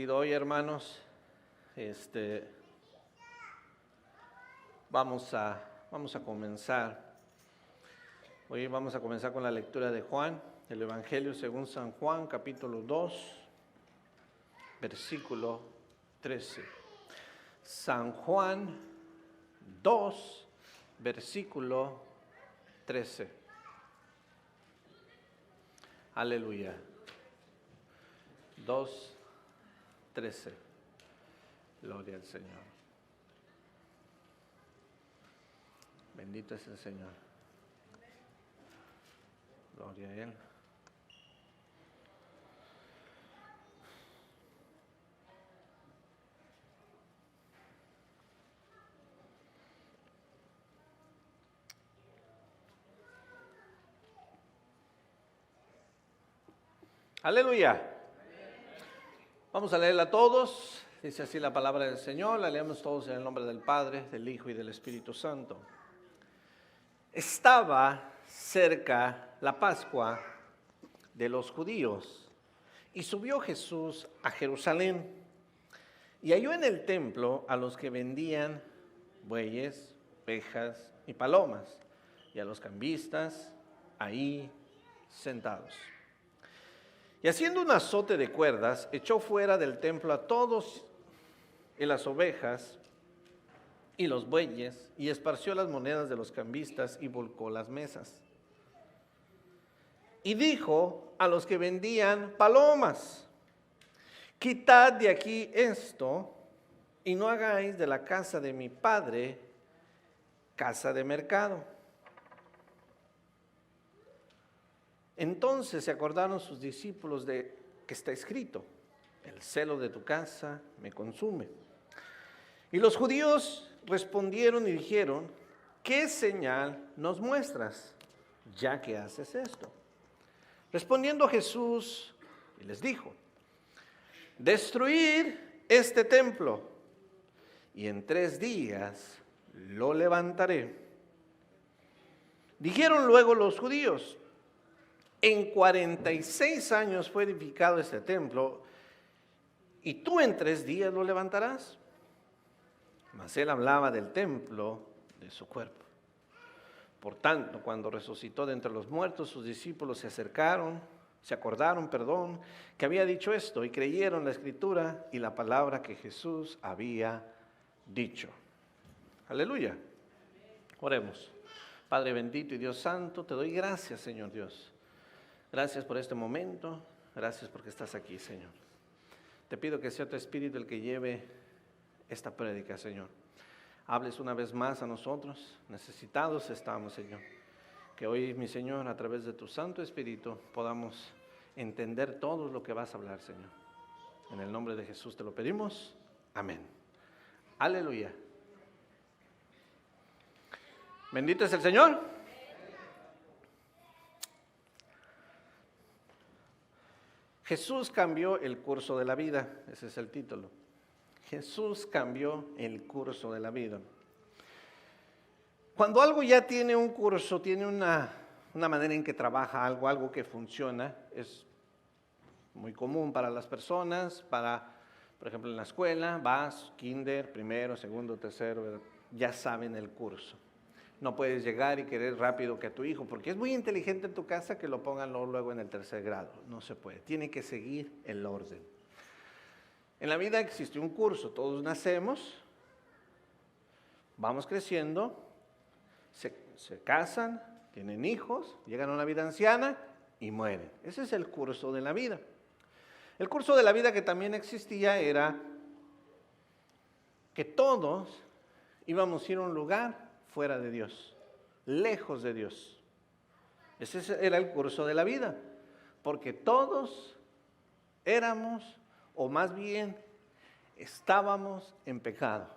bendecido hoy, hermanos. Vamos a comenzar. Hoy vamos a comenzar con la lectura de Juan, el Evangelio según San Juan, capítulo 2, versículo 13. San Juan 2, versículo 13. Aleluya. 2, 13. Gloria al Señor. Bendito es el Señor. Gloria a Él. Aleluya. Vamos a leerla todos. Dice así la palabra del Señor. La leemos todos en el nombre del Padre, del Hijo y del Espíritu Santo. Estaba cerca la Pascua de los judíos y subió Jesús a Jerusalén y halló en el templo a los que vendían bueyes, ovejas y palomas y a los cambistas ahí sentados. Y haciendo un azote de cuerdas, echó fuera del templo a todos y las ovejas y los bueyes, y esparció las monedas de los cambistas y volcó las mesas. Y dijo a los que vendían palomas: quitad de aquí esto, y no hagáis de la casa de mi padre casa de mercado. Entonces se acordaron sus discípulos de que está escrito: el celo de tu casa me consume. Y los judíos respondieron y dijeron: ¿qué señal nos muestras, ya que haces esto? Respondiendo Jesús y les dijo: destruid este templo, y en 3 días lo levantaré. Dijeron luego los judíos: en 46 años fue edificado este templo, y tú en 3 días lo levantarás. Mas él hablaba del templo de su cuerpo. Por tanto, cuando resucitó de entre los muertos, sus discípulos se acordaron, que había dicho esto, y creyeron la escritura y la palabra que Jesús había dicho. Aleluya. Oremos. Padre bendito y Dios santo, te doy gracias, Señor Dios. Gracias por este momento, gracias porque estás aquí, Señor. Te pido que sea tu Espíritu el que lleve esta prédica, Señor. Hables una vez más a nosotros, necesitados estamos, Señor. Que hoy, mi Señor, a través de tu Santo Espíritu, podamos entender todo lo que vas a hablar, Señor. En el nombre de Jesús te lo pedimos. Amén. Aleluya. Bendito es el Señor. Jesús cambió el curso de la vida, ese es el título. Jesús cambió el curso de la vida. Cuando algo ya tiene un curso, tiene una manera en que trabaja algo que funciona, es muy común para las personas, por ejemplo, en la escuela, vas, kinder, primero, segundo, tercero, ya saben el curso. No puedes llegar y querer rápido que a tu hijo, porque es muy inteligente en tu casa, que lo pongan luego en el 3er grado. No se puede, tiene que seguir el orden. En la vida existe un curso, todos nacemos, vamos creciendo, se casan, tienen hijos, llegan a una vida anciana y mueren. Ese es el curso de la vida. El curso de la vida que también existía era que todos íbamos a ir a un lugar fuera de Dios, lejos de Dios. Ese era el curso de la vida, porque todos éramos, o más bien estábamos en pecado.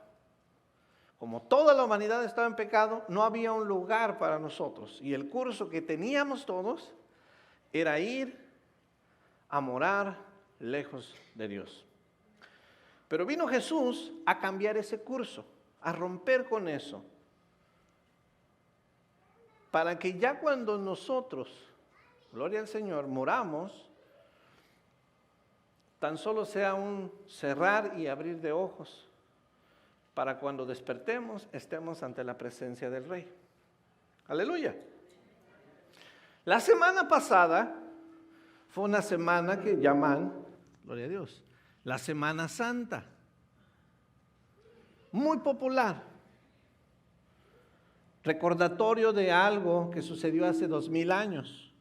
Como toda la humanidad estaba en pecado, no había un lugar para nosotros. Y el curso que teníamos todos era ir a morar lejos de Dios. Pero vino Jesús a cambiar ese curso, a romper con eso, para que ya cuando nosotros, gloria al Señor, moramos, tan solo sea un cerrar y abrir de ojos para cuando despertemos estemos ante la presencia del Rey. Aleluya. La semana pasada fue una semana que llaman, gloria a Dios, la Semana Santa. Muy popular. Recordatorio de algo que sucedió hace 2000 años,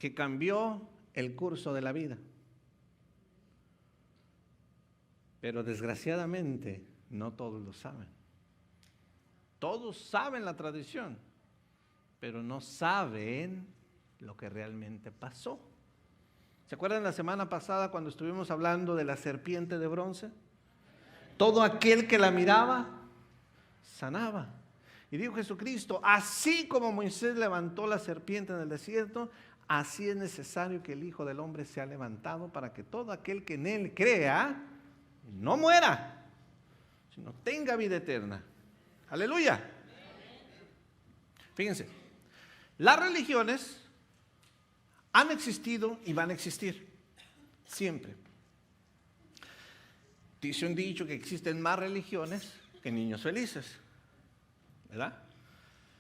que cambió el curso de la vida. Pero desgraciadamente no todos lo saben. Todos saben la tradición, pero no saben lo que realmente pasó. ¿Se acuerdan la semana pasada cuando estuvimos hablando de la serpiente de bronce? Todo aquel que la miraba, sanaba. Y dijo Jesucristo, así como Moisés levantó la serpiente en el desierto, así es necesario que el Hijo del Hombre sea levantado para que todo aquel que en él crea no muera, sino tenga vida eterna. Aleluya. Fíjense, las religiones han existido y van a existir siempre. Dice un dicho que existen más religiones que niños felices, ¿verdad?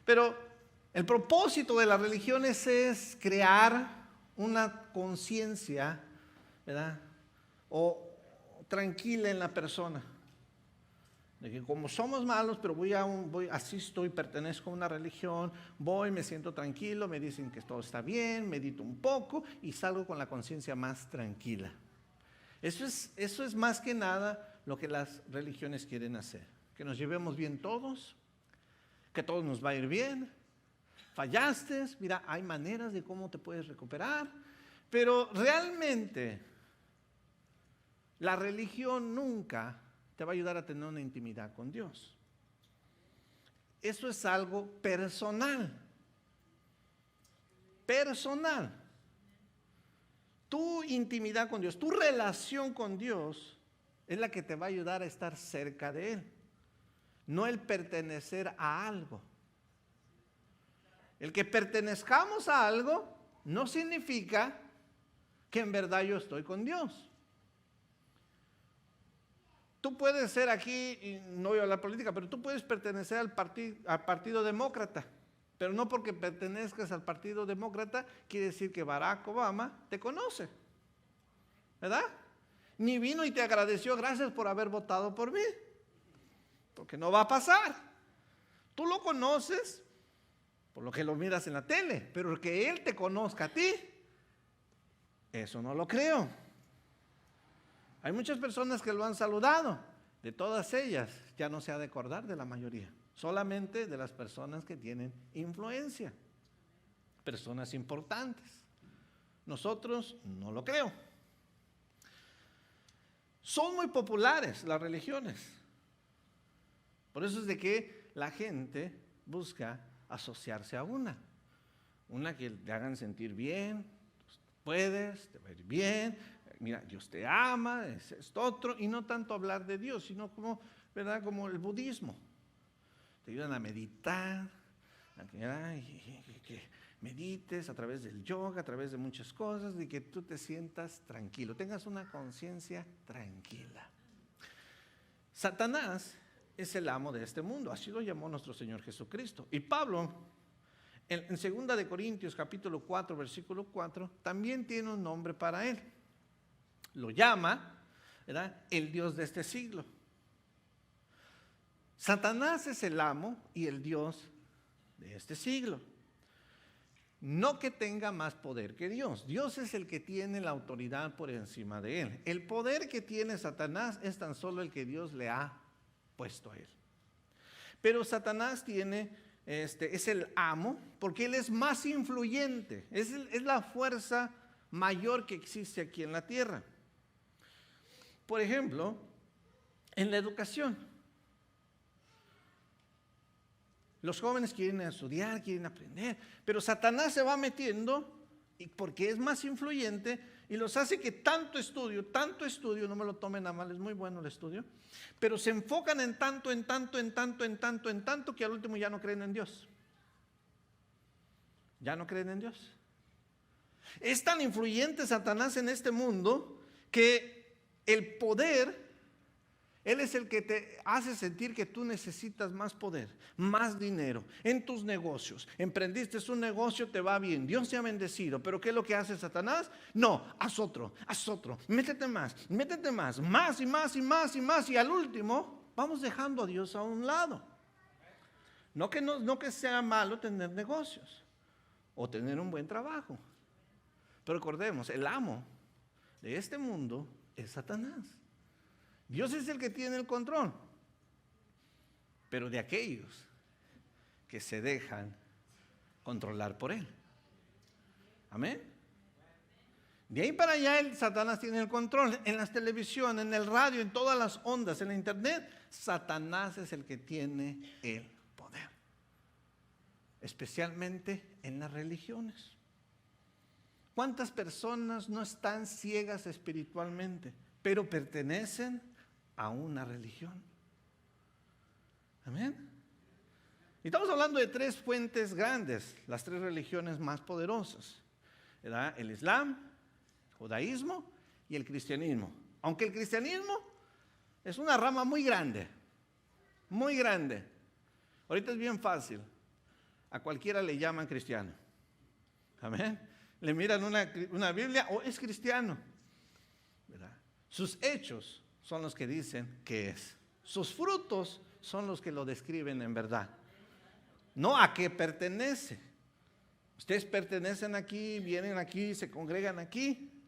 Pero el propósito de las religiones es crear una conciencia, ¿verdad? O tranquila en la persona. De que como somos malos, pero asisto y pertenezco a una religión, me siento tranquilo, me dicen que todo está bien, medito un poco y salgo con la conciencia más tranquila. Eso es más que nada lo que las religiones quieren hacer. Que nos llevemos bien todos, que todo nos va a ir bien. Fallaste, mira, hay maneras de cómo te puedes recuperar, pero realmente la religión nunca te va a ayudar a tener una intimidad con Dios. Eso es algo personal. Personal. Tu intimidad con Dios, tu relación con Dios es la que te va a ayudar a estar cerca de Él. No el pertenecer a algo. El que pertenezcamos a algo no significa que en verdad yo estoy con Dios. Tú puedes ser aquí, y no voy a hablar política, pero tú puedes pertenecer al Partido Demócrata. Pero no porque pertenezcas al Partido Demócrata quiere decir que Barack Obama te conoce. ¿Verdad? Ni vino y te agradeció, gracias por haber votado por mí. Porque no va a pasar. Tú lo conoces por lo que lo miras en la tele, pero que él te conozca a ti, eso no lo creo. Hay muchas personas que lo han saludado. De todas ellas, ya no se ha de acordar de la mayoría. Solamente de las personas que tienen influencia. Personas importantes. Nosotros no lo creo. Son muy populares las religiones. Por eso es de que la gente busca asociarse a una que te hagan sentir bien, puedes, te va a ir bien, mira, Dios te ama, es esto otro, y no tanto hablar de Dios, sino como, ¿verdad? Como el budismo. Te ayudan a meditar, que medites a través del yoga, a través de muchas cosas, y que tú te sientas tranquilo, tengas una conciencia tranquila. Satanás es el amo de este mundo, así lo llamó nuestro Señor Jesucristo. Y Pablo, en 2 de Corintios capítulo 4, versículo 4, también tiene un nombre para él. Lo llama, ¿verdad?, el Dios de este siglo. Satanás es el amo y el Dios de este siglo. No que tenga más poder que Dios. Dios es el que tiene la autoridad por encima de él. El poder que tiene Satanás es tan solo el que Dios le ha puesto a él. Pero Satanás es el amo porque él es más influyente. Es la fuerza mayor que existe aquí en la tierra. Por ejemplo, en la educación. Los jóvenes quieren estudiar, quieren aprender, pero Satanás se va metiendo porque es más influyente y los hace que tanto estudio, no me lo tomen a mal, es muy bueno el estudio, pero se enfocan en tanto, que al último ya no creen en Dios. Ya no creen en Dios. Es tan influyente Satanás en este mundo que el poder, él es el que te hace sentir que tú necesitas más poder, más dinero en tus negocios. Emprendiste un negocio, te va bien, Dios te ha bendecido, pero ¿qué es lo que hace Satanás? No, haz otro, métete más, más y más y más y más, y al último vamos dejando a Dios a un lado. No que sea malo tener negocios o tener un buen trabajo, pero recordemos, el amo de este mundo es Satanás. Dios es el que tiene el control, pero de aquellos que se dejan controlar por él. Amén. De ahí para allá el Satanás tiene el control. En las televisiones, en el radio, en todas las ondas, en la internet, Satanás es el que tiene el poder. Especialmente en las religiones. ¿Cuántas personas no están ciegas espiritualmente, pero pertenecen a una religión? Amén. Y estamos hablando de tres fuentes grandes, las tres religiones más poderosas, ¿verdad? El Islam, el judaísmo y el cristianismo. Aunque el cristianismo es una rama muy grande, muy grande. Ahorita es bien fácil, a cualquiera le llaman cristiano. Amén. Le miran una Biblia o es cristiano, ¿verdad? Sus hechos son los que dicen que es. Sus frutos son los que lo describen en verdad. No a qué pertenece. Ustedes pertenecen aquí, vienen aquí, se congregan aquí,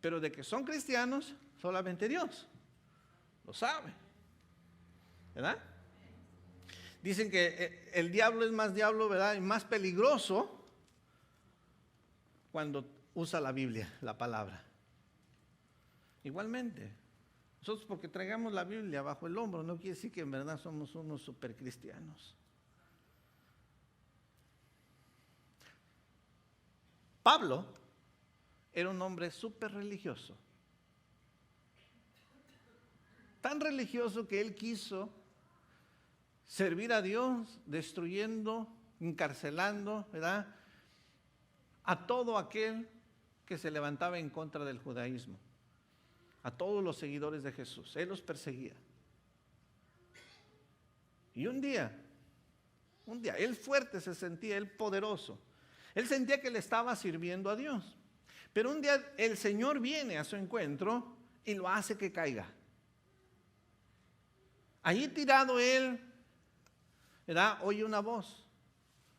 pero de que son cristianos, solamente Dios lo sabe, ¿verdad? Dicen que el diablo es más diablo, ¿verdad? Y más peligroso cuando usa la Biblia, la palabra. Igualmente, nosotros porque traigamos la Biblia bajo el hombro, no quiere decir que en verdad somos unos supercristianos. Pablo era un hombre súper religioso. Tan religioso que él quiso servir a Dios, destruyendo, encarcelando, ¿verdad?, a todo aquel que se levantaba en contra del judaísmo, a todos los seguidores de Jesús. Él los perseguía. Y un día, él fuerte se sentía, él poderoso. Él sentía que le estaba sirviendo a Dios. Pero un día el Señor viene a su encuentro y lo hace que caiga. Allí tirado él, ¿verdad?, oye una voz.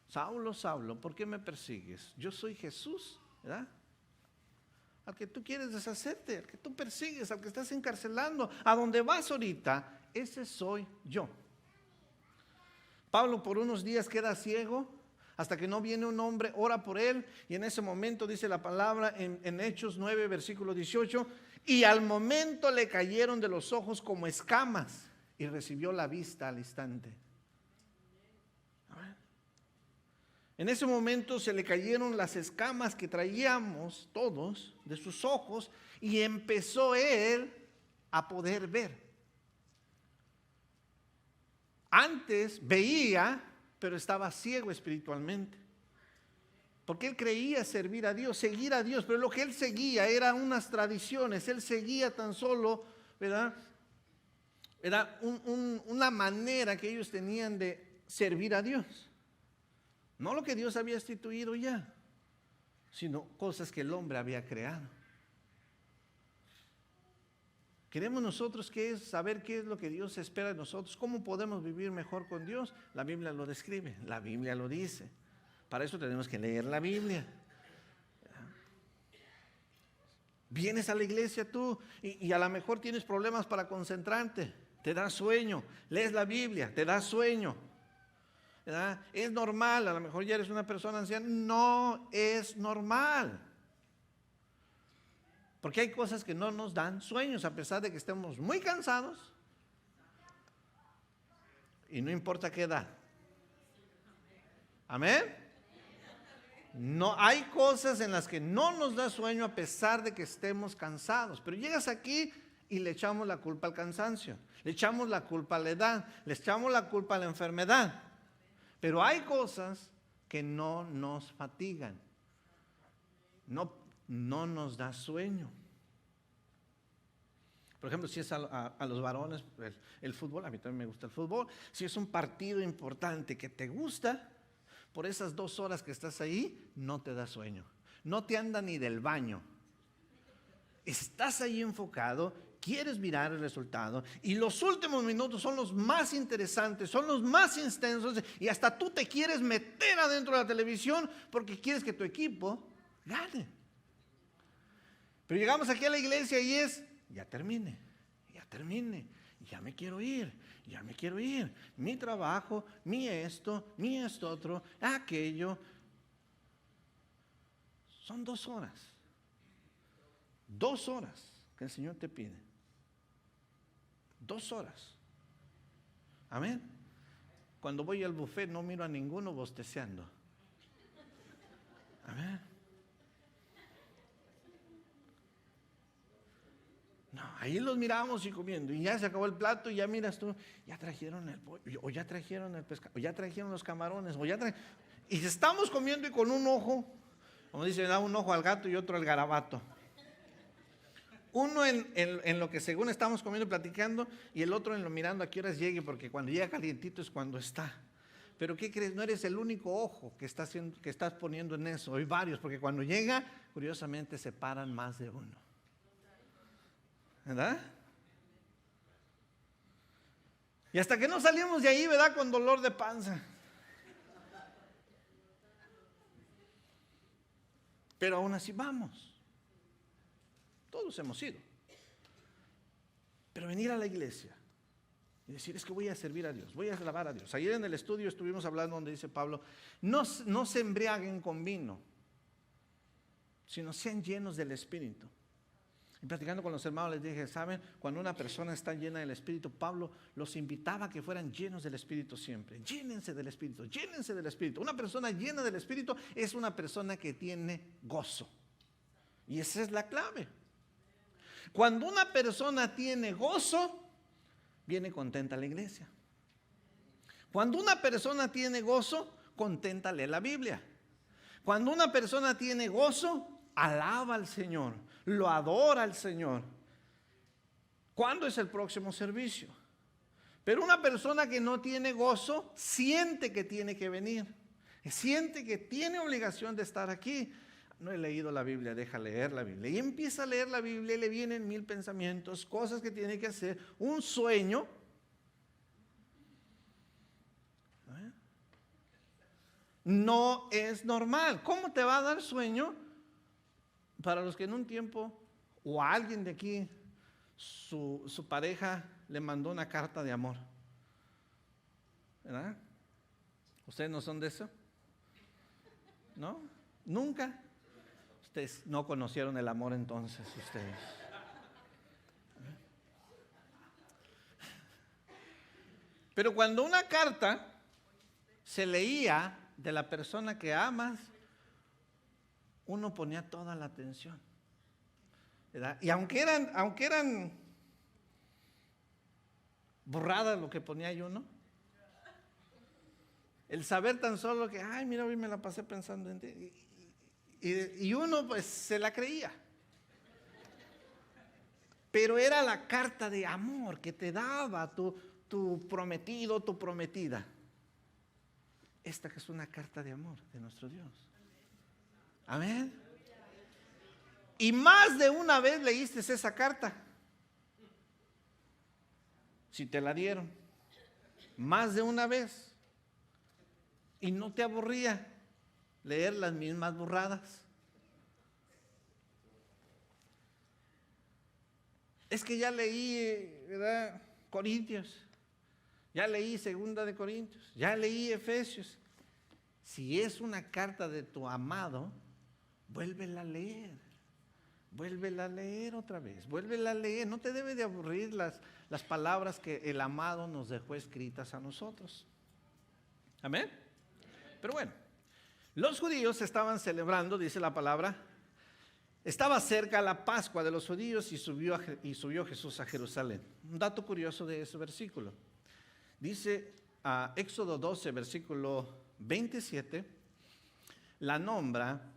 Saulo, Saulo, ¿por qué me persigues? Yo soy Jesús, ¿verdad? Al que tú quieres deshacerte, al que tú persigues, al que estás encarcelando, a donde vas ahorita, ese soy yo. Pablo por unos días queda ciego, hasta que no viene un hombre, ora por él, y en ese momento dice la palabra en Hechos 9, versículo 18, y al momento le cayeron de los ojos como escamas, y recibió la vista al instante. En ese momento se le cayeron las escamas que traíamos todos de sus ojos y empezó él a poder ver. Antes veía, pero estaba ciego espiritualmente. Porque él creía servir a Dios, seguir a Dios, pero lo que él seguía eran unas tradiciones, él seguía tan solo, ¿verdad?, era una manera que ellos tenían de servir a Dios. No lo que Dios había instituido ya, sino cosas que el hombre había creado. Queremos nosotros saber qué es lo que Dios espera de nosotros, cómo podemos vivir mejor con Dios. La Biblia lo describe, la Biblia lo dice. Para eso tenemos que leer la Biblia. Vienes a la iglesia tú y a lo mejor tienes problemas para concentrarte, te da sueño, lees la Biblia, te da sueño. ¿Verdad? Es normal, a lo mejor ya eres una persona anciana, no es normal. Porque hay cosas que no nos dan sueños, a pesar de que estemos muy cansados, y no importa qué edad. Amén. No, hay cosas en las que no nos da sueño a pesar de que estemos cansados, pero llegas aquí y le echamos la culpa al cansancio, le echamos la culpa a la edad, le echamos la culpa a la enfermedad. Pero hay cosas que no nos fatigan. No, no nos da sueño. Por ejemplo, si es a los varones, el fútbol, a mí también me gusta el fútbol. Si es un partido importante que te gusta, por esas 2 horas que estás ahí, no te da sueño. No te anda ni del baño. Estás ahí enfocado, quieres mirar el resultado y los últimos minutos son los más interesantes, son los más intensos y hasta tú te quieres meter adentro de la televisión porque quieres que tu equipo gane. Pero llegamos aquí a la iglesia y ya termine, ya me quiero ir, mi trabajo, mi esto otro, aquello. Son 2 horas. 2 horas que el Señor te pide. 2 horas. Amén. Cuando voy al buffet no miro a ninguno bosteceando. Amén. No, ahí los miramos y comiendo. Y ya se acabó el plato y ya miras tú, ya trajeron el pollo, o ya trajeron el pescado, o ya trajeron los camarones, y estamos comiendo y con un ojo, como dice, da un ojo al gato y otro al garabato. Uno en lo que según estamos comiendo y platicando, y el otro en lo mirando a qué horas llegue, porque cuando llega calientito es cuando está. Pero ¿qué crees? No eres el único ojo que estás poniendo en eso. Hay varios, porque cuando llega, curiosamente se paran más de uno. ¿Verdad? Y hasta que no salimos de ahí, ¿verdad? Con dolor de panza. Pero aún así vamos. Todos hemos ido. Pero venir a la iglesia y decir, es que voy a servir a Dios, voy a alabar a Dios. Ayer en el estudio estuvimos hablando donde dice Pablo, no se embriaguen con vino, sino sean llenos del Espíritu. Y platicando con los hermanos les dije, ¿saben? Cuando una persona está llena del Espíritu, Pablo los invitaba a que fueran llenos del Espíritu siempre. Llénense del Espíritu, llénense del Espíritu. Una persona llena del Espíritu es una persona que tiene gozo. Y esa es la clave. Cuando una persona tiene gozo, viene contenta a la iglesia. Cuando una persona tiene gozo, contenta lee la Biblia. Cuando una persona tiene gozo, alaba al Señor, lo adora al Señor. ¿Cuándo es el próximo servicio? Pero una persona que no tiene gozo, siente que tiene que venir, siente que tiene obligación de estar aquí. No he leído la Biblia, deja leer la Biblia. Y empieza a leer la Biblia y le vienen 1000 pensamientos, cosas que tiene que hacer, un sueño. No es normal. ¿Cómo te va a dar sueño? Para los que en un tiempo, o a alguien de aquí, su pareja le mandó una carta de amor. ¿Verdad? ¿Ustedes no son de eso? ¿No? ¿Nunca? Ustedes no conocieron el amor entonces, ustedes. Pero cuando una carta se leía de la persona que amas, uno ponía toda la atención, ¿verdad? Y aunque eran burradas lo que ponía yo, ¿no? El saber tan solo que, ay, mira, hoy me la pasé pensando en ti. Y uno pues se la creía. Pero era la carta de amor que te daba tu prometido, tu prometida. Esta que es una carta de amor de nuestro Dios. Amén. Y más de una vez leíste esa carta. Si te la dieron. Más de una vez. Y no te aburría leer las mismas burradas. Es que ya leí, ¿verdad? Corintios. Ya leí 2 de Corintios. Ya leí Efesios. Si es una carta de tu amado, vuélvela a leer. Vuélvela a leer otra vez. Vuélvela a leer. No te debe de aburrir las palabras que el amado nos dejó escritas a nosotros. Amén. Pero bueno, los judíos estaban celebrando, dice la palabra, estaba cerca la Pascua de los judíos y subió Jesús a Jerusalén. Un dato curioso de ese versículo. Dice Éxodo 12, versículo 27, la nombra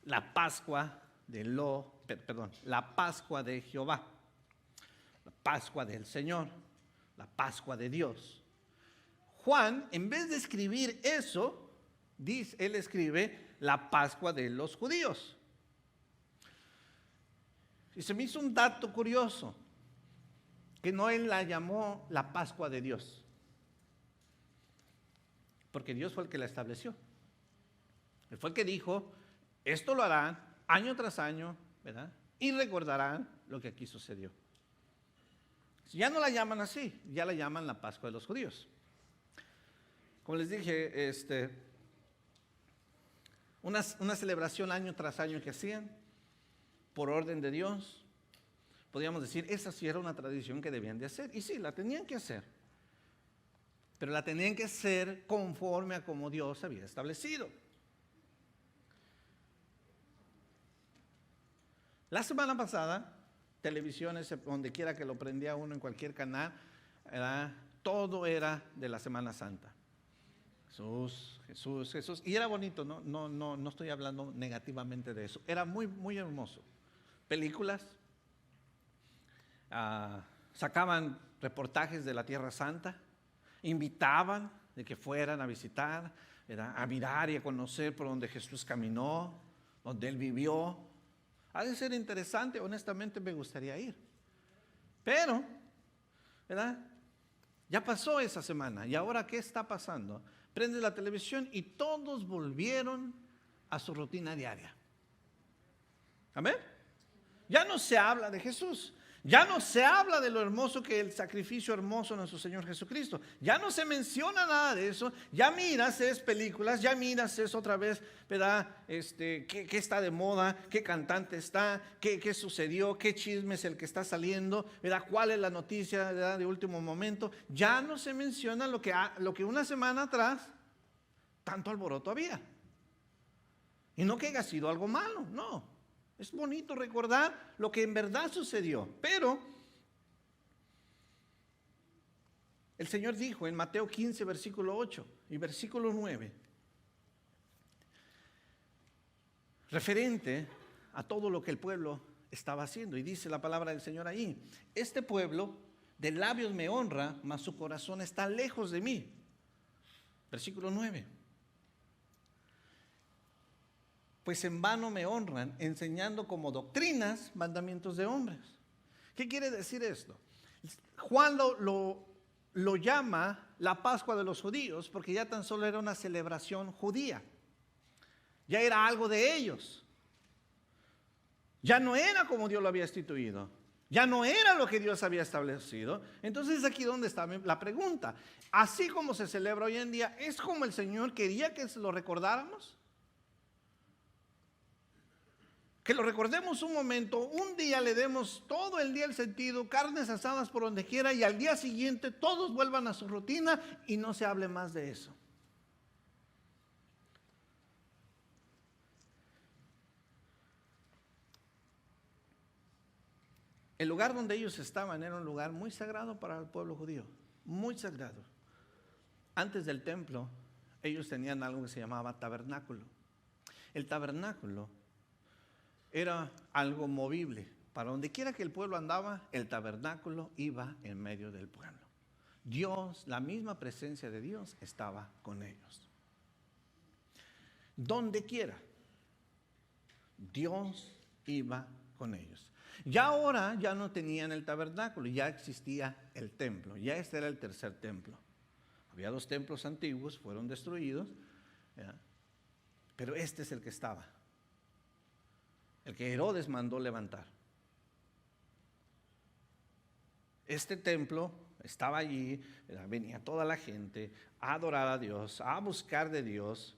la Pascua la Pascua de Jehová, la Pascua del Señor, la Pascua de Dios. Juan, en vez de escribir eso, él escribe la Pascua de los judíos. Y se me hizo un dato curioso, que no él la llamó la Pascua de Dios, porque Dios fue el que la estableció. Él fue el que dijo, esto lo harán año tras año, ¿verdad? Y recordarán lo que aquí sucedió. Ya no la llaman así, ya la llaman la Pascua de los judíos. Como les dije, una celebración año tras año que hacían, por orden de Dios. Podríamos decir, esa sí era una tradición que debían de hacer. Y sí, la tenían que hacer. Pero la tenían que hacer conforme a como Dios había establecido. La semana pasada, televisiones, donde quiera que lo prendía uno en cualquier canal, todo era de la Semana Santa. Jesús, Jesús, Jesús. Y era bonito, no estoy hablando negativamente de eso. Era muy, muy hermoso. Películas, sacaban reportajes de la Tierra Santa, invitaban de que fueran a visitar, a mirar y a conocer por donde Jesús caminó, donde Él vivió. Ha de ser interesante, honestamente me gustaría ir. Pero, ¿verdad? Ya pasó esa semana y ahora ¿qué está pasando? Prende la televisión y todos volvieron a su rutina diaria. ¿Amén? Ya no se habla de Jesús. Ya no se habla de lo hermoso que el sacrificio hermoso de nuestro Señor Jesucristo. Ya no se menciona nada de eso. Ya miras películas, ya miras otra vez, ¿verdad? ¿Qué está de moda? ¿Qué cantante está? ¿Qué sucedió? ¿Qué chisme es el que está saliendo? ¿Verdad? ¿Cuál es la noticia, ¿verdad?, de último momento? Ya no se menciona lo que una semana atrás tanto alboroto había. Y no que haya sido algo malo, no. Es bonito recordar lo que en verdad sucedió, pero el Señor dijo en Mateo 15, versículo 8 y versículo 9, referente a todo lo que el pueblo estaba haciendo, y dice la palabra del Señor ahí: este pueblo de labios me honra, mas su corazón está lejos de mí. Versículo 9. Pues en vano me honran, enseñando como doctrinas mandamientos de hombres. ¿Qué quiere decir esto? Juan lo llama la Pascua de los judíos porque ya tan solo era una celebración judía. Ya era algo de ellos. Ya no era como Dios lo había instituido. Ya no era lo que Dios había establecido. Entonces aquí donde está la pregunta. Así como se celebra hoy en día, ¿es como el Señor quería que lo recordáramos? Que lo recordemos un momento, un día le demos todo el día el sentido, carnes asadas por donde quiera, y al día siguiente todos vuelvan a su rutina y no se hable más de eso. El lugar donde ellos estaban era un lugar muy sagrado para el pueblo judío, muy sagrado. Antes del templo, ellos tenían algo que se llamaba tabernáculo. El tabernáculo era algo movible. Para donde quiera que el pueblo andaba, el tabernáculo iba en medio del pueblo. Dios, la misma presencia de Dios estaba con ellos. Donde quiera, Dios iba con ellos. Ya ahora ya no tenían el tabernáculo, ya existía el templo. Ya este era el tercer templo. Había 2 templos antiguos, fueron destruidos, ¿ya?, pero este es el que estaba. El que Herodes mandó levantar. Este templo estaba allí, venía toda la gente a adorar a Dios, a buscar de Dios.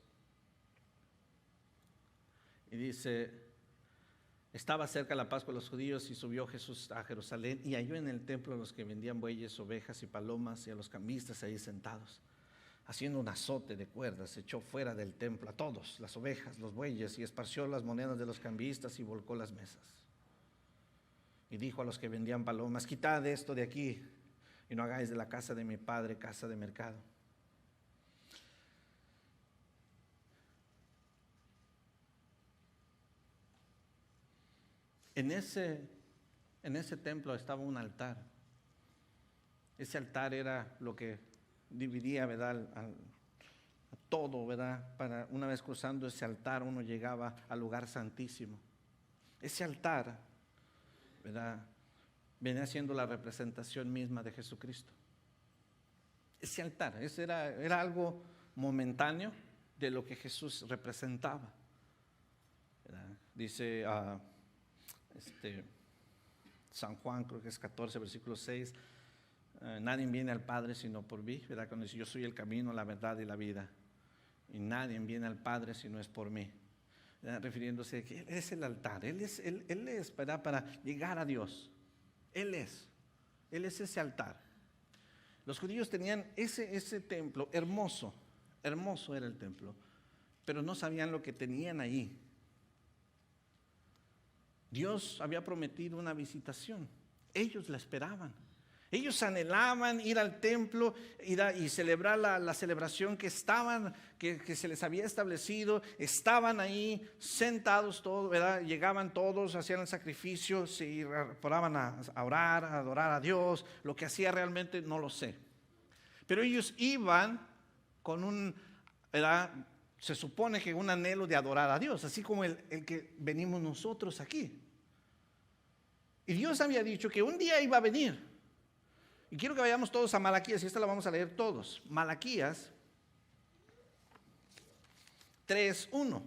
Y dice, estaba cerca la Pascua de los judíos y subió Jesús a Jerusalén y halló en el templo a los que vendían bueyes, ovejas y palomas y a los cambistas ahí sentados. Haciendo un azote de cuerdas, echó fuera del templo a todos, las ovejas, los bueyes, y esparció las monedas de los cambistas y volcó las mesas. Y dijo a los que vendían palomas: quitad esto de aquí y no hagáis de la casa de mi padre casa de mercado. En ese templo estaba un altar. Ese altar era lo que dividía, ¿verdad?, a todo, ¿verdad? Para una vez cruzando ese altar uno llegaba al lugar santísimo. Ese altar, ¿verdad?, venía siendo la representación misma de Jesucristo. Ese altar, ese era algo momentáneo de lo que Jesús representaba, ¿verdad? Dice San Juan, creo que es 14, versículo 6, nadie viene al Padre sino por mí, ¿verdad? Cuando dice yo soy el camino, la verdad y la vida, y nadie viene al Padre si no es por mí, ¿verdad? Refiriéndose a que Él es el altar, Él es, ¿verdad?, para llegar a Dios. Él es ese altar. Los judíos tenían ese templo hermoso era el templo, pero no sabían lo que tenían ahí. Dios había prometido una visitación, ellos la esperaban. Ellos anhelaban ir al templo y celebrar la celebración que se les había establecido. Estaban ahí sentados todos, ¿verdad? Llegaban todos, hacían el sacrificio, se paraban a orar, a adorar a Dios. Lo que hacía realmente no lo sé. Pero ellos iban con ¿verdad?, se supone que un anhelo de adorar a Dios, así como el que venimos nosotros aquí. Y Dios había dicho que un día iba a venir. Y quiero que vayamos todos a Malaquías, y esta la vamos a leer todos. Malaquías 3:1.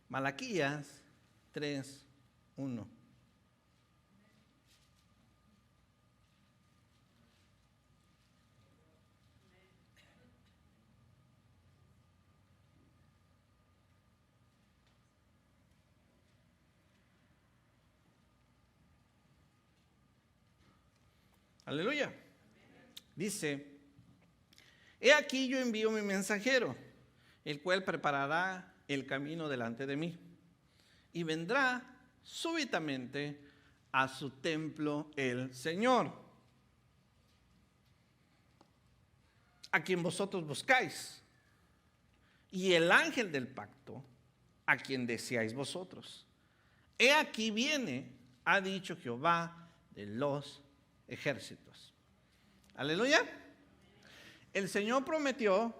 Malaquías 3:1. Aleluya. Dice: he aquí yo envío mi mensajero, el cual preparará el camino delante de mí, y vendrá súbitamente a su templo el Señor, a quien vosotros buscáis, y el ángel del pacto, a quien deseáis vosotros. He aquí viene, ha dicho Jehová de los ejércitos. Aleluya. El Señor prometió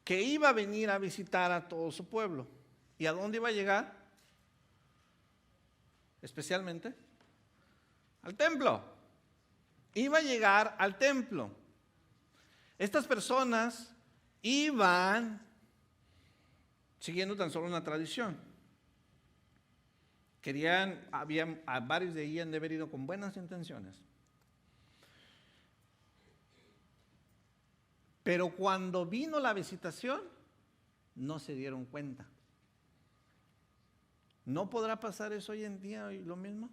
que iba a venir a visitar a todo su pueblo. ¿Y a dónde iba a llegar? Especialmente al templo. Iba a llegar al templo. Estas personas iban siguiendo tan solo una tradición. Varios de ellos han de haber ido con buenas intenciones. Pero cuando vino la visitación, no se dieron cuenta. ¿No podrá pasar eso hoy en día lo mismo?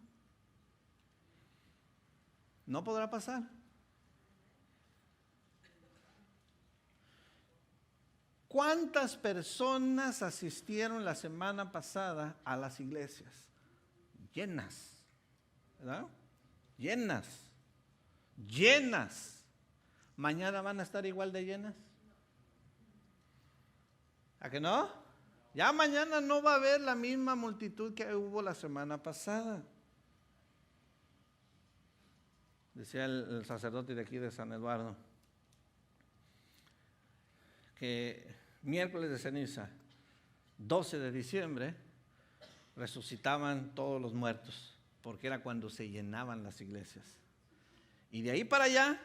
¿No podrá pasar? ¿Cuántas personas asistieron la semana pasada a las iglesias? Llenas, ¿verdad? Llenas. ¿Mañana van a estar igual de llenas? ¿A que no? Ya mañana no va a haber la misma multitud que hubo la semana pasada. Decía el sacerdote de aquí de San Eduardo que miércoles de ceniza, 12 de diciembre, resucitaban todos los muertos, porque era cuando se llenaban las iglesias. Y de ahí para allá,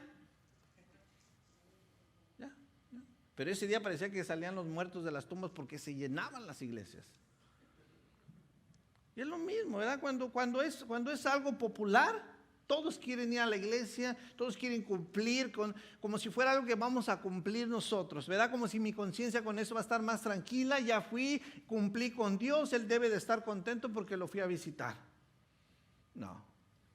ya. Pero ese día parecía que salían los muertos de las tumbas porque se llenaban las iglesias. Y es lo mismo, ¿verdad? Cuando es algo popular, todos quieren ir a la iglesia, todos quieren cumplir como si fuera algo que vamos a cumplir nosotros, ¿verdad? Como si mi conciencia con eso va a estar más tranquila, ya cumplí con Dios, Él debe de estar contento porque lo fui a visitar. No,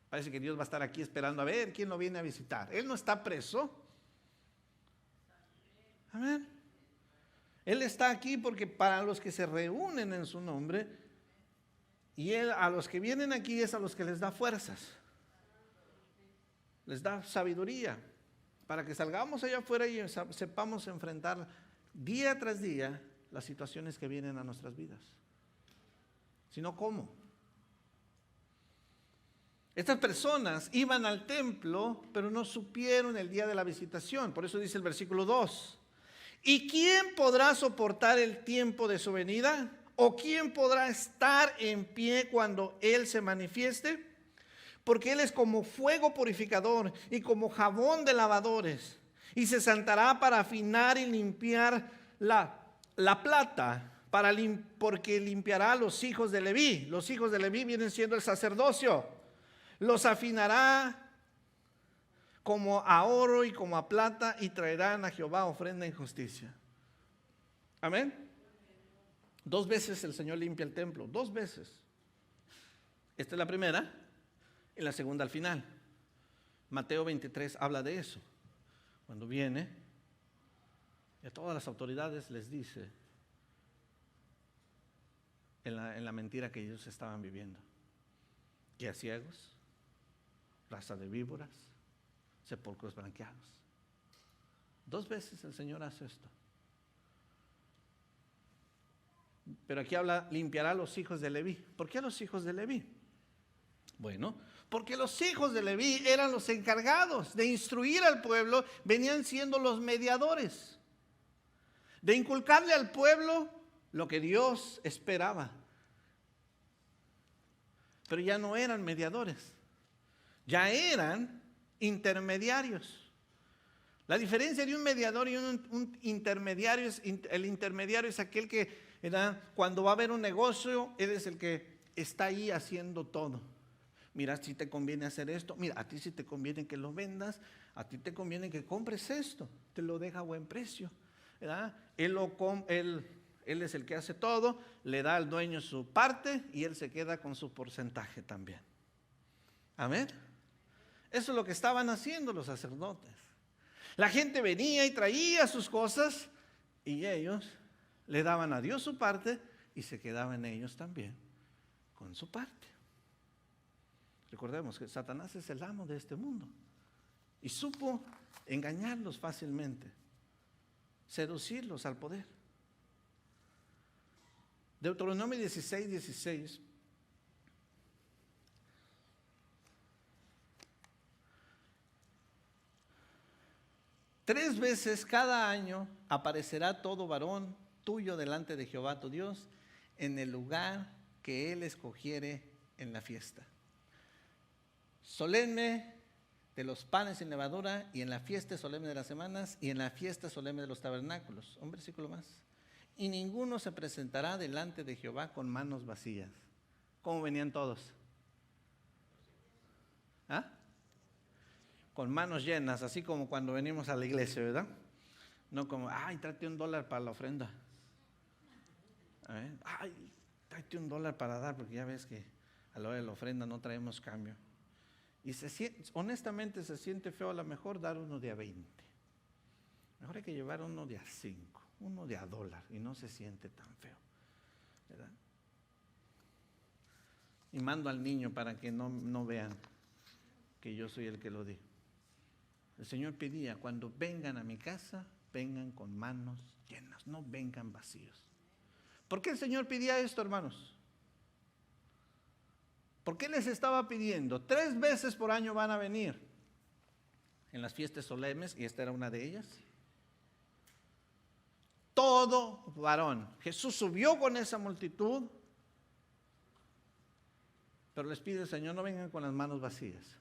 parece que Dios va a estar aquí esperando a ver quién lo viene a visitar. Él no está preso. Amén. Él está aquí porque para los que se reúnen en su nombre, y Él a los que vienen aquí es a los que les da fuerzas. Les da sabiduría para que salgamos allá afuera y sepamos enfrentar día tras día las situaciones que vienen a nuestras vidas. Si no, ¿cómo? Estas personas iban al templo, pero no supieron el día de la visitación. Por eso dice el versículo 2. ¿Y quién podrá soportar el tiempo de su venida? ¿O quién podrá estar en pie cuando Él se manifieste? Porque Él es como fuego purificador y como jabón de lavadores. Y se sentará para afinar y limpiar la plata, porque limpiará a los hijos de Leví. Los hijos de Leví vienen siendo el sacerdocio. Los afinará como a oro y como a plata y traerán a Jehová ofrenda en justicia. Amén. 2 veces el Señor limpia el templo, 2 veces. Esta es la primera y la segunda al final. Mateo 23 habla de eso. Cuando viene y a todas las autoridades les dice en la mentira que ellos estaban viviendo, que a ciegos, raza de víboras, sepulcros blanqueados. 2 veces el Señor hace esto. Pero aquí habla, limpiará a los hijos de Leví. ¿Por qué a los hijos de Leví? Bueno, porque los hijos de Leví eran los encargados de instruir al pueblo, venían siendo los mediadores, de inculcarle al pueblo lo que Dios esperaba. Pero ya no eran mediadores, ya eran intermediarios. La diferencia de un mediador y un intermediario es, el intermediario es aquel que, cuando va a haber un negocio, él es el que está ahí haciendo todo. Mira, si te conviene hacer esto, mira, a ti si te conviene que lo vendas, a ti te conviene que compres esto, te lo deja a buen precio, ¿verdad? Él es el que hace todo, le da al dueño su parte y él se queda con su porcentaje también. Amén. Eso es lo que estaban haciendo los sacerdotes. La gente venía y traía sus cosas y ellos le daban a Dios su parte y se quedaban ellos también con su parte. Recordemos que Satanás es el amo de este mundo y supo engañarlos fácilmente, seducirlos al poder. Deuteronomio 16:16. Tres veces cada año aparecerá todo varón tuyo delante de Jehová tu Dios en el lugar que él escogiere en la fiesta solemne de los panes sin levadura, y en la fiesta solemne de las semanas, y en la fiesta solemne de los tabernáculos. Un versículo más. Y ninguno se presentará delante de Jehová con manos vacías. ¿Cómo venían todos? ¿Ah? Con manos llenas, así como cuando venimos a la iglesia, ¿verdad? No como, ay, tráete $1 para la ofrenda. Ay, tráete $1 para dar, porque ya ves que a la hora de la ofrenda no traemos cambio. Y honestamente se siente feo a lo mejor dar uno de a 20. Mejor hay que llevar uno de a 5, uno de a $1 y no se siente tan feo, ¿verdad? Y mando al niño para que no vean que yo soy el que lo di. El Señor pedía, cuando vengan a mi casa, vengan con manos llenas, no vengan vacíos. ¿Por qué el Señor pedía esto, hermanos? ¿Por qué les estaba pidiendo? 3 veces por año van a venir en las fiestas solemnes, y esta era una de ellas. Todo varón. Jesús subió con esa multitud, pero les pide el Señor, no vengan con las manos vacías.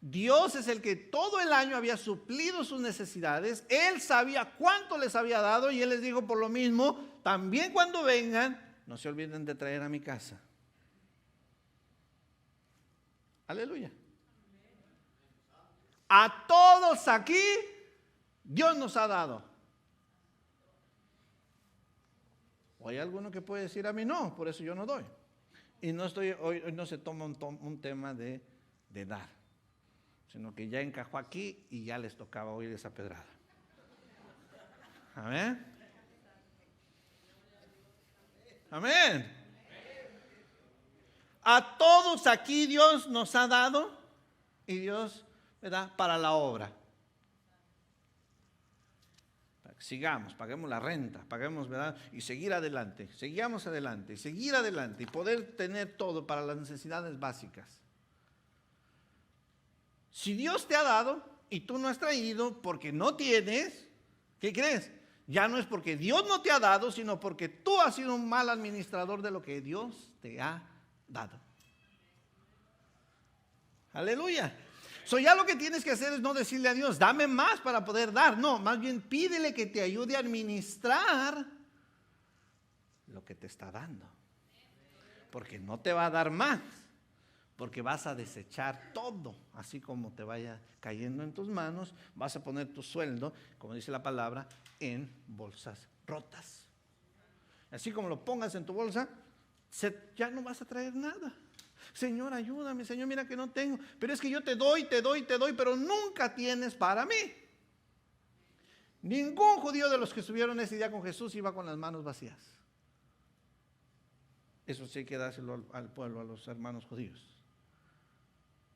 Dios es el que todo el año había suplido sus necesidades. Él sabía cuánto les había dado y Él les dijo, por lo mismo, también cuando vengan, no se olviden de traer a mi casa. Aleluya. A todos aquí Dios nos ha dado. ¿O hay alguno que puede decir a mí no? Por eso yo no doy. Y hoy no se toma un tema de dar, sino que ya encajó aquí y ya les tocaba oír esa pedrada. Amén. Amén. A todos aquí Dios nos ha dado, y Dios, ¿verdad?, para la obra. sigamos, paguemos la renta, paguemos, ¿verdad? Y seguir adelante, seguimos adelante, seguir adelante y poder tener todo para las necesidades básicas. Si Dios te ha dado y tú no has traído porque no tienes, ¿qué crees? Ya no es porque Dios no te ha dado, sino porque tú has sido un mal administrador de lo que Dios te ha dado. Aleluya. Ya lo que tienes que hacer es no decirle a Dios, dame más para poder dar. No, más bien pídele que te ayude a administrar lo que te está dando. Porque no te va a dar más. Porque vas a desechar todo, así como te vaya cayendo en tus manos, vas a poner tu sueldo, como dice la palabra, en bolsas rotas. Así como lo pongas en tu bolsa, ya no vas a traer nada. Señor, ayúdame, Señor, mira que no tengo, pero es que yo te doy, pero nunca tienes para mí. Ningún judío de los que estuvieron ese día con Jesús iba con las manos vacías. Eso sí hay que dárselo al pueblo, a los hermanos judíos.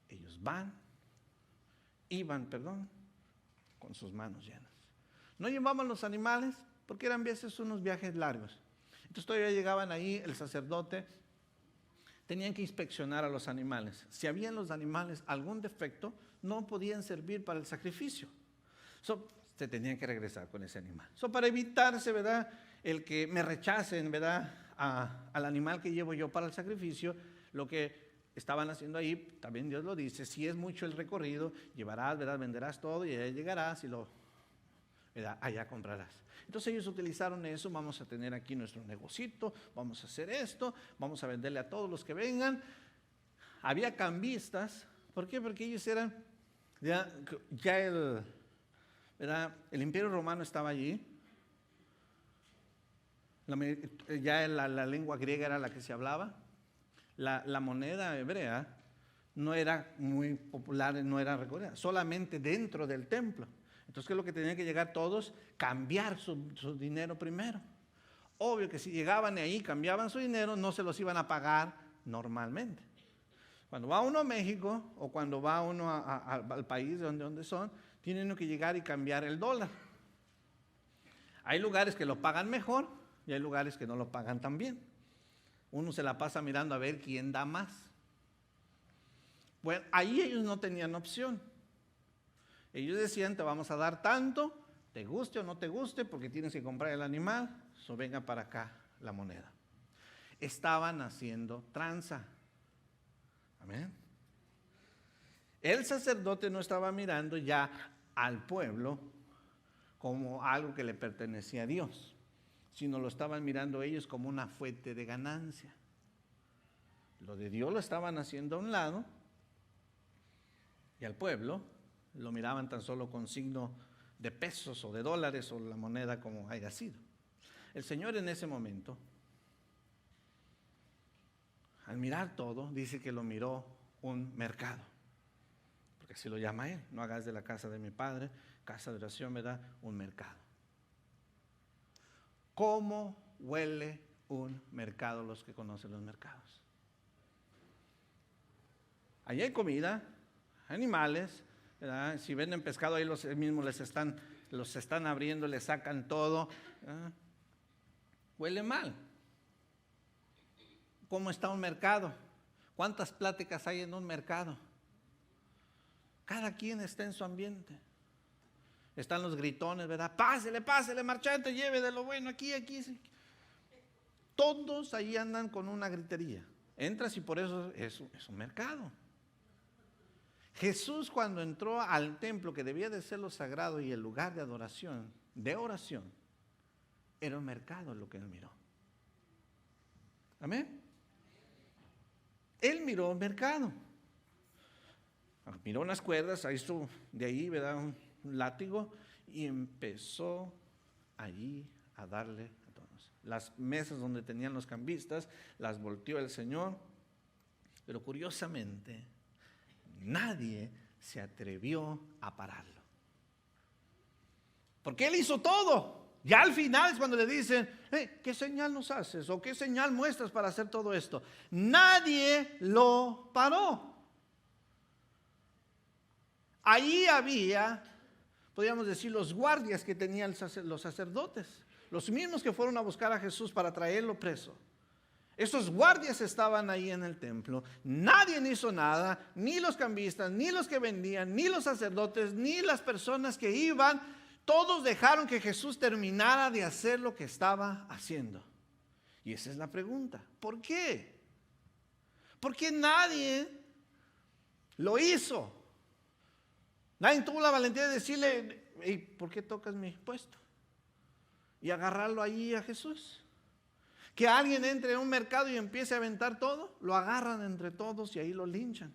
Ellos iban con sus manos llenas. No llevaban los animales porque eran veces unos viajes largos. Entonces todavía llegaban ahí, el sacerdote, tenían que inspeccionar a los animales. Si había en los animales algún defecto, no podían servir para el sacrificio. Se tenían que regresar con ese animal. Para evitarse, ¿verdad?, el que me rechacen, ¿verdad?, al animal que llevo yo para el sacrificio, lo que estaban haciendo ahí, también Dios lo dice, si es mucho el recorrido, llevarás, ¿verdad?, venderás todo y allá llegarás y allá comprarás. Entonces ellos utilizaron eso, vamos a tener aquí nuestro negocito, vamos a hacer esto, vamos a venderle a todos los que vengan. Había cambistas, ¿por qué? Porque ellos eran, el Imperio Romano estaba allí, ya la lengua griega era la que se hablaba. La moneda hebrea no era muy popular, no era recordada, solamente dentro del templo. Entonces, ¿qué es lo que tenían que llegar todos? Cambiar su dinero primero. Obvio que si llegaban ahí, cambiaban su dinero, no se los iban a pagar normalmente. Cuando va uno a México o cuando va uno al país donde son, tienen que llegar y cambiar el dólar. Hay lugares que lo pagan mejor y hay lugares que no lo pagan tan bien. Uno se la pasa mirando a ver quién da más. Bueno, ahí ellos no tenían opción. Ellos decían, te vamos a dar tanto, te guste o no te guste, porque tienes que comprar el animal, venga para acá la moneda. Estaban haciendo tranza. Amén. El sacerdote no estaba mirando ya al pueblo como algo que le pertenecía a Dios, sino lo estaban mirando ellos como una fuente de ganancia. Lo de Dios lo estaban haciendo a un lado y al pueblo lo miraban tan solo con signo de pesos o de dólares o la moneda como haya sido. El Señor en ese momento, al mirar todo, dice que lo miró un mercado, porque así lo llama Él. No hagas de la casa de mi Padre casa de oración, ¿verdad?, un mercado. ¿Cómo huele un mercado? Los que conocen los mercados. Allí hay comida, animales, ¿verdad? Si venden pescado ahí los mismos los están abriendo, les sacan todo. ¿Verdad? Huele mal. ¿Cómo está un mercado? ¿Cuántas pláticas hay en un mercado? Cada quien está en su ambiente. Están los gritones, ¿verdad? Pásele, marchante, lleve de lo bueno aquí. Todos ahí andan con una gritería. Entras y por eso es un mercado. Jesús, cuando entró al templo, que debía de ser lo sagrado y el lugar de adoración, de oración, era un mercado lo que él miró. Amén. Él miró un mercado. Miró unas cuerdas, hizo de ahí, ¿verdad?, un látigo, y empezó allí a darle a todos. Las mesas donde tenían los cambistas las volteó el Señor, pero curiosamente nadie se atrevió a pararlo, porque Él hizo todo. Ya al final es cuando le dicen, ¿qué señal nos haces? ¿O qué señal muestras para hacer todo esto? Nadie lo paró. Allí había podríamos decir, los guardias que tenían los sacerdotes, los mismos que fueron a buscar a Jesús para traerlo preso. Esos guardias estaban ahí en el templo, nadie hizo nada, ni los cambistas, ni los que vendían, ni los sacerdotes, ni las personas que iban, todos dejaron que Jesús terminara de hacer lo que estaba haciendo. Y esa es la pregunta, ¿por qué? ¿Por qué nadie lo hizo? Nadie tuvo la valentía de decirle, hey, ¿por qué tocas mi puesto? Y agarrarlo ahí a Jesús. Que alguien entre en un mercado y empiece a aventar todo, lo agarran entre todos y ahí lo linchan.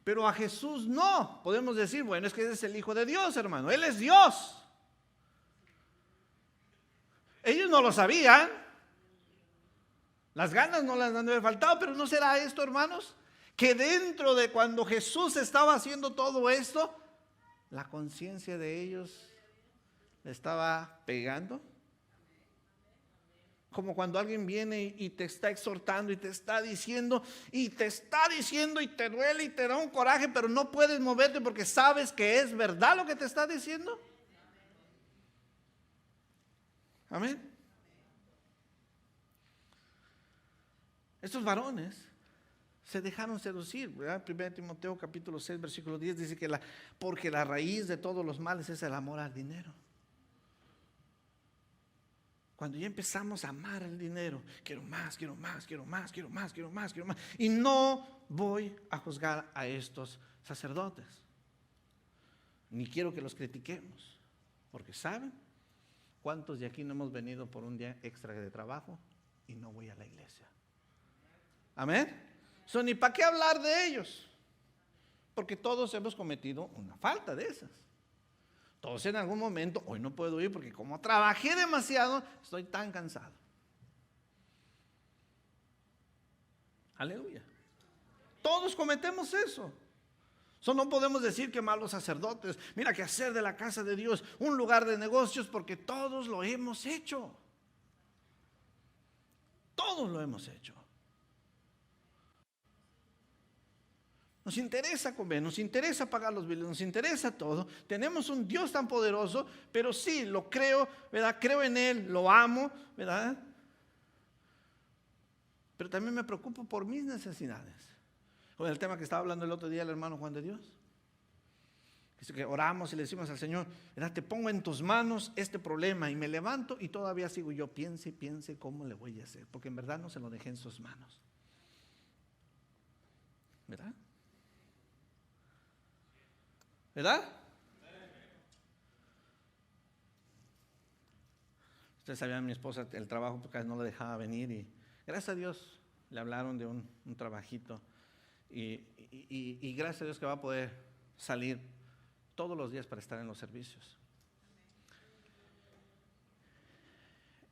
Pero a Jesús no. Podemos decir, bueno, es que ese es el Hijo de Dios, hermano. Él es Dios. Ellos no lo sabían. Las ganas no les han de haber faltado, pero ¿no será esto, hermanos? Que dentro de cuando Jesús estaba haciendo todo esto, la conciencia de ellos le estaba pegando. Como cuando alguien viene y te está exhortando y te está diciendo y te duele y te da un coraje, pero no puedes moverte porque sabes que es verdad lo que te está diciendo. Amén. Estos varones se dejaron seducir, ¿verdad? 1 Timoteo capítulo 6 versículo 10 dice que porque la raíz de todos los males es el amor al dinero. Cuando ya empezamos a amar el dinero, quiero más, quiero más, quiero más, quiero más, quiero más, quiero más. Y no voy a juzgar a estos sacerdotes, ni quiero que los critiquemos, porque ¿saben cuántos de aquí no hemos venido por un día extra de trabajo y no voy a la iglesia? Amén. Ni para qué hablar de ellos, porque todos hemos cometido una falta de esas. Todos en algún momento, hoy no puedo ir porque como trabajé demasiado, estoy tan cansado. Aleluya. Todos cometemos eso. No podemos decir que malos sacerdotes, mira que hacer de la casa de Dios un lugar de negocios, porque todos lo hemos hecho. Todos lo hemos hecho. Nos interesa comer, nos interesa pagar los biles, nos interesa todo. Tenemos un Dios tan poderoso, pero sí, lo creo, ¿verdad? Creo en Él, lo amo, ¿verdad? Pero también me preocupo por mis necesidades. Con el tema que estaba hablando el otro día el hermano Juan de Dios. Dice que oramos y le decimos al Señor, ¿verdad? Te pongo en tus manos este problema, y me levanto y todavía sigo yo, piense cómo le voy a hacer, porque en verdad no se lo dejé en sus manos. ¿Verdad? ¿Verdad? Ustedes sabían, mi esposa, el trabajo porque no le dejaba venir, y gracias a Dios le hablaron de un trabajito, y gracias a Dios que va a poder salir todos los días para estar en los servicios.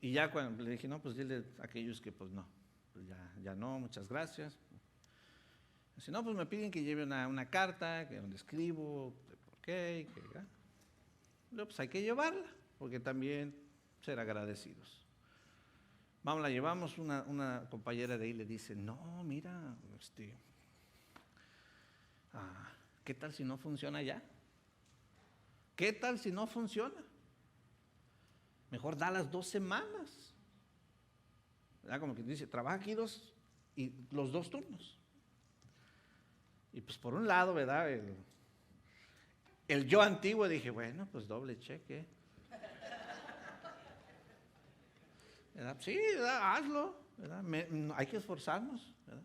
Y ya cuando le dije, no, pues dile a aquellos que pues no, pues ya no, muchas gracias. Si no, pues me piden que lleve una carta donde escribo por qué, no, pues hay que llevarla, porque también ser agradecidos. Vamos, la llevamos, una compañera de ahí le dice, no, mira, ¿qué tal si no funciona ya? ¿Qué tal si no funciona? Mejor da las 2 semanas. ¿Verdad? Como que dice, trabaja aquí los 2 turnos. Y pues por un lado, ¿verdad? El yo antiguo dije, bueno, pues doble cheque. ¿Verdad? Sí, ¿verdad? Hazlo, ¿verdad? Hay que esforzarnos, ¿verdad?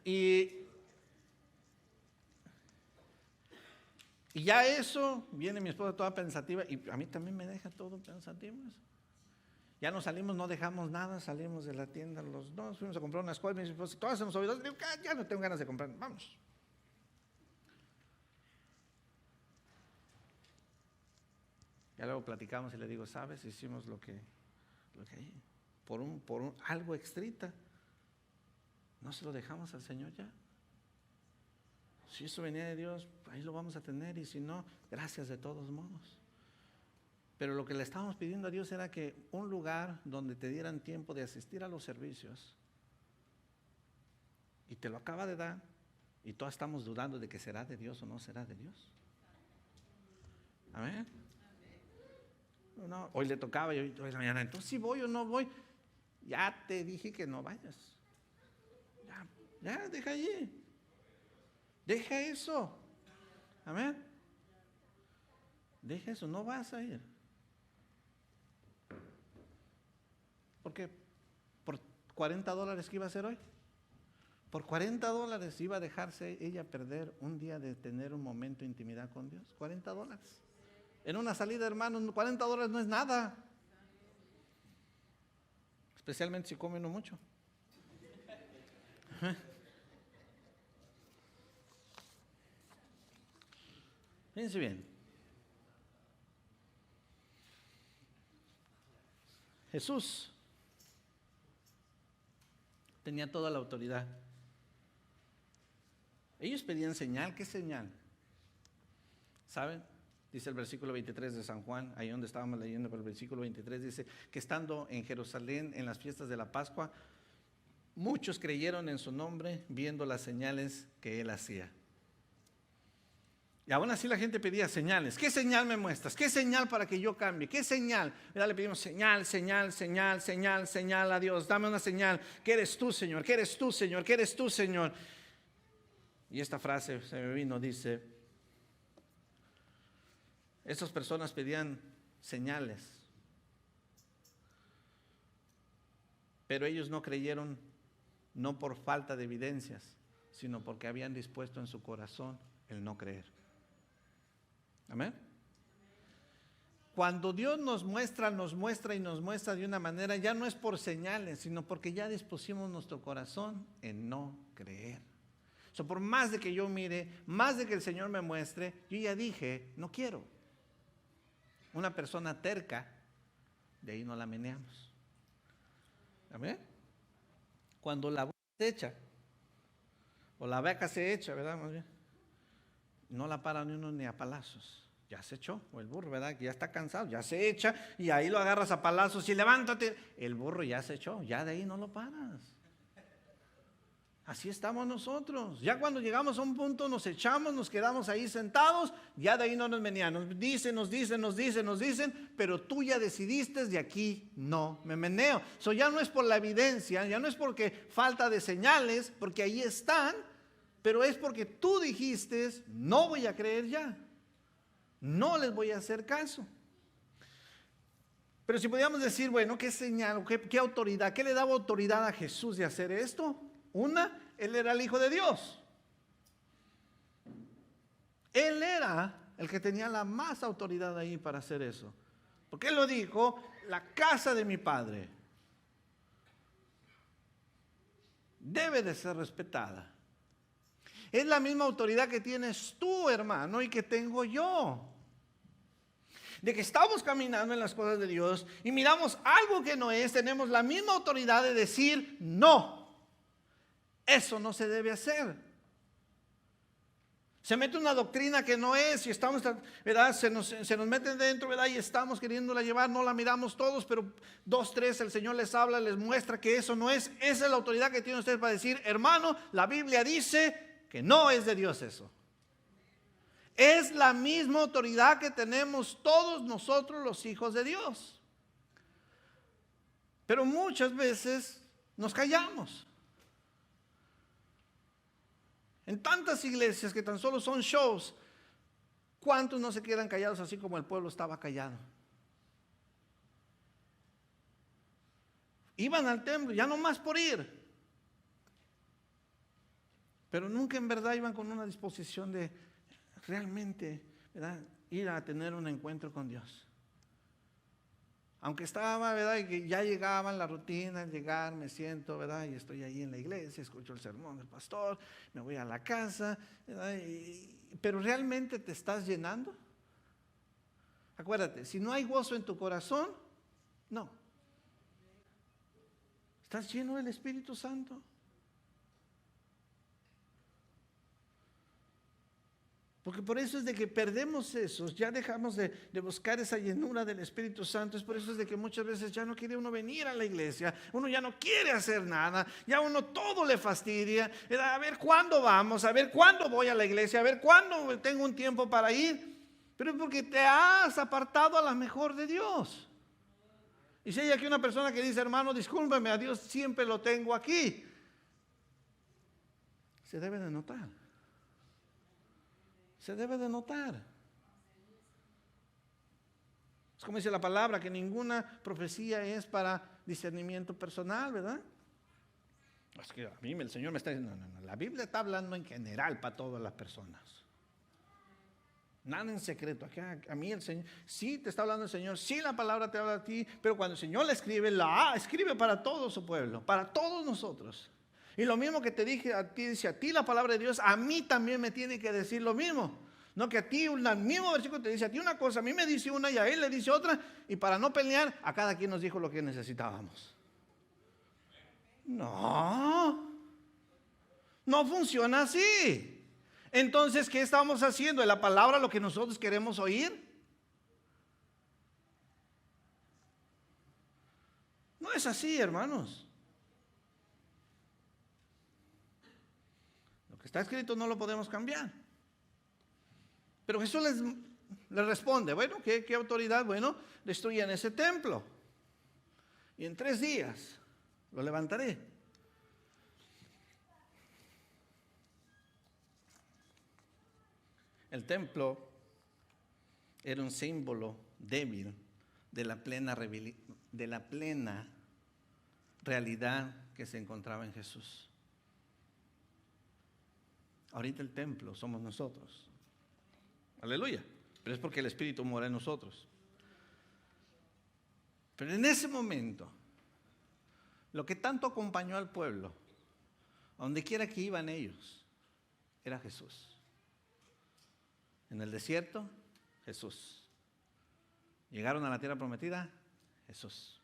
Y ya eso, viene mi esposa toda pensativa, y a mí también me deja todo pensativo eso. Ya nos salimos, no dejamos nada, salimos de la tienda los dos, fuimos a comprar unas cosas, mi esposa, todas se nos olvidó, digo, ya no tengo ganas de comprar, vamos. Ya luego platicamos y le digo, ¿sabes? Hicimos lo que por algo extrita, no se lo dejamos al Señor ya. Si eso venía de Dios, ahí lo vamos a tener, y si no, gracias de todos modos. Pero lo que le estábamos pidiendo a Dios era que un lugar donde te dieran tiempo de asistir a los servicios, y te lo acaba de dar, Y todos estamos dudando de que será de Dios o no será de Dios. Amén. No, hoy le tocaba y hoy mañana, entonces si voy o no voy. Ya te dije que no vayas. Ya, deja allí. Deja eso. Amén. Deja eso, no vas a ir. Porque por $40 que iba a hacer hoy. Por $40 iba a dejarse ella perder un día de tener un momento de intimidad con Dios. $40. En una salida, hermanos, $40 no es nada. Especialmente si come uno mucho. Fíjense bien. Jesús tenía toda la autoridad. Ellos pedían señal. ¿Qué señal? ¿Saben? Dice el versículo 23 de San Juan, ahí donde estábamos leyendo, pero el versículo 23 dice que estando en Jerusalén en las fiestas de la Pascua, muchos creyeron en su nombre viendo las señales que él hacía. Y aún así la gente pedía señales. ¿Qué señal me muestras? ¿Qué señal para que yo cambie? ¿Qué señal? ¿Verdad? Le pedimos señal, señal, señal, señal, señal a Dios. Dame una señal. ¿Qué eres tú, Señor? ¿Qué eres tú, Señor? ¿Qué eres tú, Señor? Y esta frase se me vino, dice, estas personas pedían señales, pero ellos no creyeron, no por falta de evidencias, sino porque habían dispuesto en su corazón el no creer. Amén. Cuando Dios nos muestra y nos muestra de una manera, ya no es por señales, sino porque ya dispusimos nuestro corazón en no creer. Por más de que yo mire, más de que el Señor me muestre, yo ya dije, no quiero. Una persona terca, de ahí no la meneamos. Amén. Cuando la vaca se echa, o la vaca se echa, ¿verdad? Más bien, no la para ni uno ni a palazos. Ya se echó, o el burro, ¿verdad? Que ya está cansado, ya se echa, y ahí lo agarras a palazos y levántate. El burro ya se echó, ya de ahí no lo paras. Así estamos nosotros. Ya cuando llegamos a un punto nos echamos, nos quedamos ahí sentados, ya de ahí no nos menean. Nos dicen, pero tú ya decidiste, de aquí no me meneo. Eso ya no es por la evidencia, ya no es porque falta de señales, porque ahí están, pero es porque tú dijiste, no voy a creer ya. No les voy a hacer caso. Pero si podíamos decir, bueno, ¿qué señal, qué autoridad, qué le daba autoridad a Jesús de hacer esto? Una, él era el Hijo de Dios. Él era el que tenía la más autoridad ahí para hacer eso. Porque él lo dijo, la casa de mi Padre debe de ser respetada. Es la misma autoridad que tienes tú, hermano, y que tengo yo. De que estamos caminando en las cosas de Dios y miramos algo que no es, tenemos la misma autoridad de decir no. Eso no se debe hacer. Se mete una doctrina que no es y estamos, ¿verdad? Se nos mete dentro, ¿verdad? Y estamos queriéndola llevar, no la miramos todos, pero 2, 3 el Señor les habla, les muestra que eso no es. Esa es la autoridad que tiene usted para decir, hermano, la Biblia dice que no es de Dios eso. Es la misma autoridad que tenemos todos nosotros los hijos de Dios. Pero muchas veces nos callamos. En tantas iglesias que tan solo son shows, ¿cuántos no se quedan callados así como el pueblo estaba callado? Iban al templo, ya no más por ir. Pero nunca en verdad iban con una disposición de realmente, ¿verdad?, ir a tener un encuentro con Dios. Aunque estaba, ¿verdad?, y que ya llegaban la rutina, llegar, me siento, ¿verdad?, y estoy ahí en la iglesia, escucho el sermón del pastor, me voy a la casa, ¿verdad?, pero ¿realmente te estás llenando? Acuérdate, si no hay gozo en tu corazón, no. ¿Estás lleno del Espíritu Santo? Porque por eso es de que perdemos esos, ya dejamos de buscar esa llenura del Espíritu Santo. Es por eso es de que muchas veces ya no quiere uno venir a la iglesia, uno ya no quiere hacer nada, ya uno todo le fastidia. A ver cuándo vamos, a ver cuándo voy a la iglesia, a ver cuándo tengo un tiempo para ir. Pero es porque te has apartado a la mejor de Dios. Y si hay aquí una persona que dice, hermano, discúlpeme, a Dios siempre lo tengo aquí, se debe de notar. Se debe de notar. Es como dice la palabra, que ninguna profecía es para discernimiento personal, ¿verdad? Es que a mí el Señor me está diciendo, no, la Biblia está hablando en general para todas las personas. Nada en secreto. Aquí, a mí el Señor, sí te está hablando el Señor, sí la palabra te habla a ti, pero cuando el Señor la escribe, escribe para todo su pueblo, para todos nosotros. Y lo mismo que te dije a ti, dice a ti la palabra de Dios, a mí también me tiene que decir lo mismo. No que a ti, el mismo versículo te dice a ti una cosa, a mí me dice una y a él le dice otra, y para no pelear, a cada quien nos dijo lo que necesitábamos. No funciona así. Entonces, ¿qué estamos haciendo? ¿Es la palabra lo que nosotros queremos oír? No es así, hermanos. Lo que está escrito no lo podemos cambiar. Pero Jesús les responde, bueno, ¿qué autoridad? Bueno, destruyan ese templo. Y en 3 días lo levantaré. El templo era un símbolo débil de la plena realidad que se encontraba en Jesús. Ahorita el templo somos nosotros. Aleluya. Pero es porque el Espíritu mora en nosotros. Pero en ese momento, lo que tanto acompañó al pueblo, a donde quiera que iban ellos, era Jesús. En el desierto, Jesús. Llegaron a la tierra prometida, Jesús.